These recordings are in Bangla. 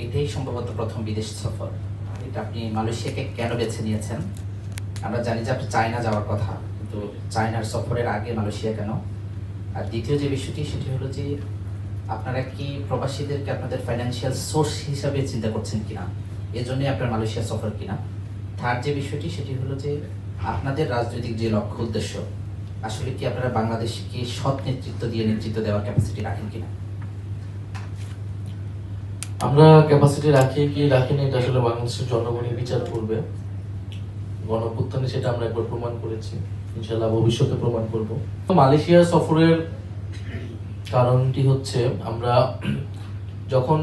এটাই সম্ভবত প্রথম বিদেশ সফর। এটা আপনি মালয়েশিয়াকে কেন বেছে নিয়েছেন? আমরা জানি যে আপনি চায়না যাওয়ার কথা, কিন্তু চায়নার সফরের আগে মালয়েশিয়া কেন? আর দ্বিতীয় যে বিষয়টি সেটি হলো যে আপনারা কি প্রবাসীদেরকে আপনাদের ফাইন্যান্সিয়াল সোর্স হিসাবে চিন্তা করছেন কিনা, এজন্যই আপনার মালয়েশিয়া সফর কিনা। থার্ড যে বিষয়টি সেটি হলো যে আপনাদের রাজনৈতিক যে লক্ষ্য উদ্দেশ্য, আসলে কি আপনারা বাংলাদেশকে সৎ নেতৃত্ব দিয়ে নেতৃত্ব দেওয়ার ক্যাপাসিটি রাখেন কিনা? আমরা ক্যাপাসিটি রাখি কি রাখি না এটা আসলে বাংলাদেশের জনগণই বিচার করবে। গণঅভ্যুত্থানে সেটা আমরা একবার প্রমাণ করেছি, ইনশাআল্লাহ ভবিষ্যতে প্রমাণ করব। মালয়েশিয়া সফরের কারণটি হচ্ছে আমরা যখন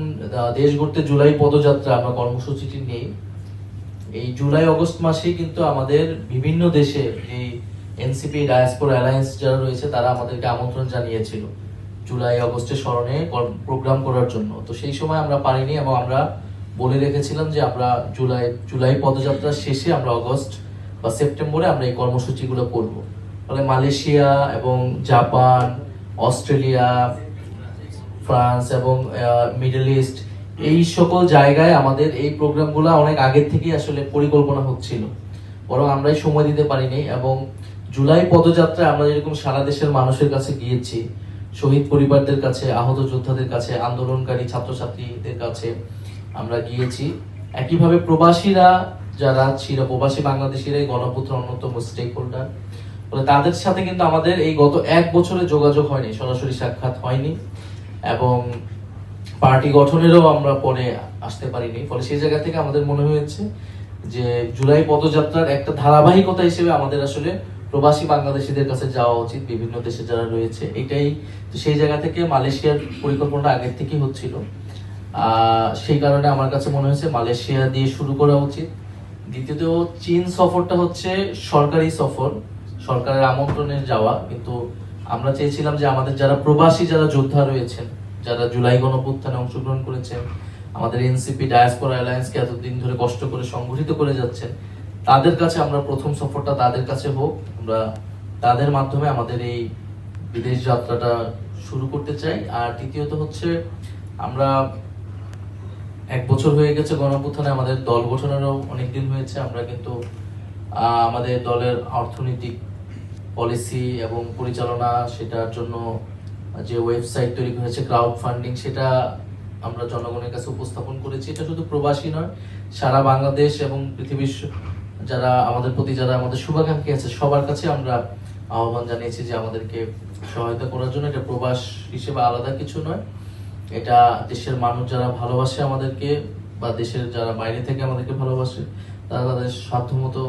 দেশ গড়তে জুলাই পদযাত্রা আমরা কর্মসূচিটি নেই, এই জুলাই আগস্ট মাসেই কিন্তু আমাদের বিভিন্ন দেশে যে এনসিপি ডায়াসপোরা অ্যালায়েন্স যারা রয়েছে তারা আমাদেরকে আমন্ত্রণ জানিয়েছিল জুলাই আগস্টের স্মরণে প্রোগ্রাম করার জন্য। তো সেই সময় আমরা পারিনি এবং আমরা বলে রেখেছিলাম যে আমরা জুলাই পদযাত্রার শেষে আমরা আগস্ট বা সেপ্টেম্বরে আমরা এই কর্মসূচিগুলো করব। ফলে মালয়েশিয়া এবং জাপান, অস্ট্রেলিয়া, ফ্রান্স এবং মিডল ইস্ট এই সকল জায়গায় আমাদের এই প্রোগ্রামগুলো অনেক আগের থেকেই আসলে পরিকল্পনা হচ্ছিল, বরং আমরাই সময় দিতে পারিনি। এবং জুলাই পদযাত্রায় আমরা যেরকম সারা দেশের মানুষের কাছে গিয়েছি, শহীদ পরিবারদের কাছে, আহত যোদ্ধাদের কাছে, আন্দোলনকারী ছাত্রছাত্রীদের কাছে আমরা গিয়েছি, একইভাবে প্রবাসীরা যারা ছিল, প্রবাসী বাংলাদেশিরাই গণঅভ্যুত্থানের অন্যতম স্টেক হোল্ডার, বলে তাদের সাথে কিন্তু আমাদের এই গত 1 বছরে যোগাযোগ হয়নি, সরাসরি সাক্ষাৎ হয়নি এবং পার্টি গঠনেরও আমরা পরে আসতে পারিনি। ফলে সেই জায়গা থেকে আমাদের মনে হয়েছে যে জুলাই পদযাত্রার একটা ধারাবাহিকতা হিসেবে আমাদের আসলে প্রবাসী বাংলাদেশিদের কাছে যাওয়া উচিত, বিভিন্ন দেশে যারা রয়েছে। এটাই সেই জায়গা থেকে মালয়েশিয়ার পরিকল্পনাটা আগের থেকেই হচ্ছিল। সেই কারণে আমার কাছে মনে হয়েছে মালয়েশিয়া দিয়ে শুরু করা উচিত। দ্বিতীয়ত চীন সফরটা হচ্ছে সরকারি সফর, সরকারের আমন্ত্রণে যাওয়া, কিন্তু আমরা চেয়েছিলাম যে আমাদের যারা প্রবাসী যারা যোদ্ধা রয়েছেন, যারা জুলাই গণঅভ্যুত্থানে অংশগ্রহণ করেছেন, আমাদের এনসিপি ডায়াসপোরা অ্যালায়েন্সকে এতদিন ধরে কষ্ট করে সংগঠিত করে যাচ্ছেন, তাদের কাছে আমরা প্রথম সফরটা তাদের কাছে হোক, আমরা তাদের মাধ্যমে আমাদের এই বিদেশ যাত্রাটা শুরু করতে চাই। আর দ্বিতীয়ত হচ্ছে আমরা 1 বছর হয়ে গেছে গণঅভ্যুত্থানে, আমাদের দল গঠনেরও অনেকদিন হয়েছে। আমরা কিন্তু আমাদের দলের অর্থনৈতিক পলিসি এবং পরিচালনা, সেটার জন্য যে ওয়েবসাইট তৈরি হয়েছে ক্রাউড ফান্ডিং, সেটা আমরা জনগণের কাছে উপস্থাপন করেছি। এটা শুধু প্রবাসী নয়, সারা বাংলাদেশ এবং পৃথিবীর যারা আমাদের প্রতি যারা আমাদের শুভাকাঙ্ক্ষী আছে সবার কাছে আমরা আহ্বান জানিয়েছি যে আমাদেরকে সহায়তা করার জন্য। এটা প্রবাস হিসেবে আলাদা কিছু নয়, এটা দেশের মানুষ যারা ভালোবাসে আমাদেরকে বা দেশের যারা বাইরে থেকে আমাদেরকে ভালোবাসে তারা তাদের সাধ্যমতো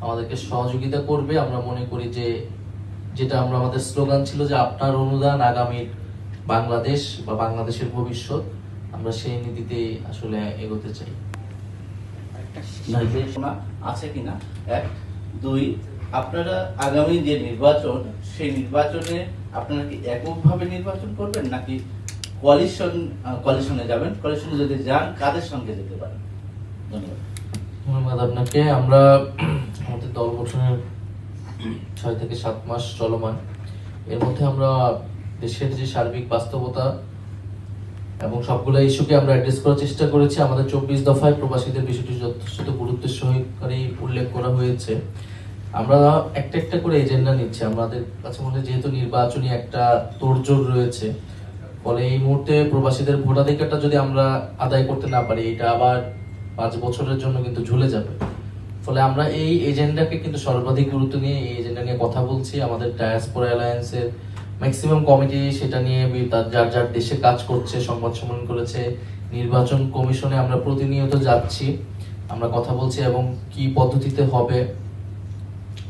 আমাদেরকে সহযোগিতা করবে। আমরা মনে করি যে যেটা আমরা আমাদের স্লোগান ছিল যে আপনার অনুদান আগামীর বাংলাদেশ বা বাংলাদেশের ভবিষ্যৎ, আমরা সেই নীতিতে আসলে এগোতে চাই। নির্দেশনা আছে কিনা, 1 2 আপনারা আগামী যে নির্বাচন, সেই নির্বাচনে আপনারা কি এককভাবে নির্বাচন করবেন নাকি কোয়ালিশনে যাবেন? কোয়ালিশনে যদি যান কাদের সঙ্গে যেতে পারেন? ধন্যবাদ আপনাকে। আমরা আমাদের দল গঠনের 6 থেকে 7 মাস চলমান, এর মধ্যে আমরা দেশের যে সার্বিক বাস্তবতা এবং সবগুলো ইস্যুকে আমরা অ্যাড্রেস করার চেষ্টা করেছি। আমাদের 24 দফায় প্রবাসীদের বিষয়টি যথেষ্ট গুরুত্বের সহকারে উল্লেখ করা হয়েছে। আমরা একটা একটা করে এজেন্ডা নিচ্ছি। আমাদের কাছে মনে হয় যেহেতু নির্বাচনী একটা তোড়জোড় রয়েছে, ফলে এই মুহূর্তে প্রবাসীদের ভোটাধিকারটা যদি আমরা আদায় করতে না পারি, এটা আবার 5 বছরের জন্য কিন্তু ঝুলে যাবে। ফলে আমরা এই এজেন্ডাকে কিন্তু সর্বাধিক গুরুত্ব নিয়ে এই এজেন্ডা নিয়ে কথা বলছি। আমাদের ডায়াসপোরা অ্যালায়েন্সের ম্যাক্সিমাম কমিটি সেটা নিয়ে যার যার দেশে কাজ করছে, সংবাদ সম্মেলন করেছে। নির্বাচন কমিশনে আমরা প্রতিনিয়ত যাচ্ছি, আমরা কথা বলছি এবং কি পদ্ধতিতে হবে,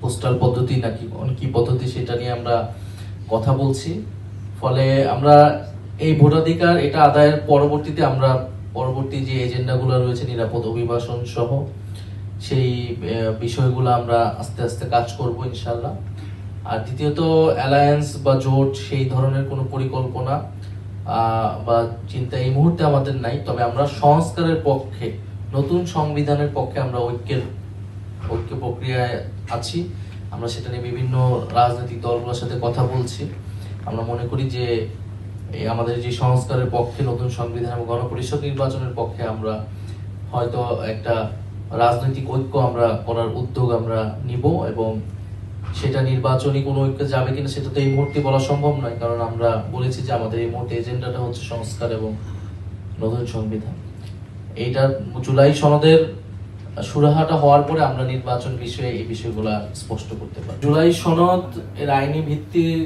পোস্টাল পদ্ধতি নাকি কি পদ্ধতি, সেটা নিয়ে আমরা কথা বলছি। ফলে আমরা এই ভোটাধিকার এটা আদায়ের পরবর্তীতে আমরা পরবর্তী যে এজেন্ডাগুলো রয়েছে নিরাপদ অভিবাসন সহ সেই বিষয়গুলো আমরা আস্তে আস্তে কাজ করব ইনশাআল্লাহ। আর দ্বিতীয়ত অ্যালায়েন্স বা জোট সেই ধরনের কোনো পরিকল্পনা বা চিন্তা এই মুহূর্তে আমাদের নাই। তবে আমরা সংস্কারের পক্ষে, নতুন সংবিধানের পক্ষে আমরা ঐক্য প্রক্রিয়ায় আছি। আমরা সেটা নিয়ে বিভিন্ন রাজনৈতিক দলগুলোর সাথে কথা বলছি। আমরা মনে করি যে এই আমাদের যে সংস্কারের পক্ষে নতুন সংবিধান এবং গণপরিষদ নির্বাচনের পক্ষে আমরা হয়তো একটা রাজনৈতিক ঐক্য আমরা করার উদ্যোগ আমরা নিব, এবং সেটা নির্বাচনী কোনো ঐক্য যাবে কিনা সেটা তো এই মুহূর্তে বলা সম্ভব নয়, কারণ আমরা বলেছি যে আমাদের এই মুহূর্তে এজেন্ডাটা হচ্ছে সংস্কার এবং নতুন সংবিধান। এইটা জুলাই সনদের সুরাহাটা হওয়ার পরে আমরা নির্বাচন বিষয়ে এই বিষয়গুলা স্পষ্ট করতে পারি। জুলাই সনদ এর আইনি ভিত্তির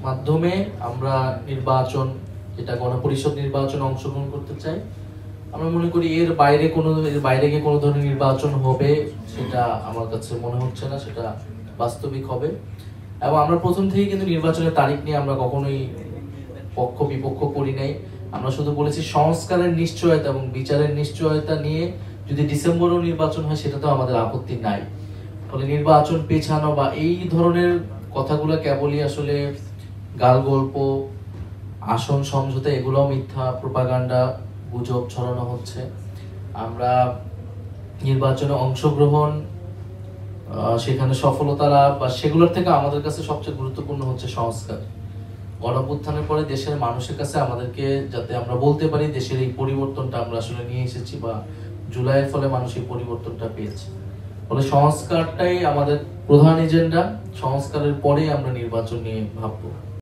মাধ্যমে আমরা নির্বাচন, যেটা গণপরিষদ নির্বাচনে অংশগ্রহণ করতে চাই, আমরা মনে করি এর বাইরে গিয়ে কোনো ধরনের নির্বাচন হবে সেটা আমার কাছে মনে হচ্ছে না, সেটা বাস্তবিক হবে। এবং আমরা প্রথম থেকেই কিন্তু নির্বাচনের তারিখ নিয়ে আমরা কখনোই পক্ষ বিপক্ষ করি নাই। আমরা শুধু বলেছি সংস্কারের নিশ্চয়তা এবং বিচারের নিশ্চয়তা নিয়ে যদি ডিসেম্বরেও নির্বাচন হয় সেটা তো আমাদের আপত্তি নাই। ফলে নির্বাচন পেছানো বা এই ধরনের কথাগুলো কেবলই আসলে গাল গল্প, আসন সমঝোতা, এগুলোও মিথ্যা প্রোপাগান্ডা, গুজব ছড়ানো হচ্ছে। আমরা নির্বাচনে অংশগ্রহণ, সেখানে সফলতা লাভ বা সেগুলোর থেকে আমাদের কাছে সবচেয়ে গুরুত্বপূর্ণ হচ্ছে সংস্কার। গণঅভ্যুত্থানের পরে দেশের মানুষের কাছে আমাদেরকে যাতে আমরা বলতে পারি দেশের এই পরিবর্তনটা আমরা আসলে নিয়ে এসেছি, বা জুলাইয়ের ফলে মানুষ এই পরিবর্তনটা পেয়েছে। ফলে সংস্কারটাই আমাদের প্রধান এজেন্ডা, সংস্কারের পরেই আমরা নির্বাচন নিয়ে ভাববো।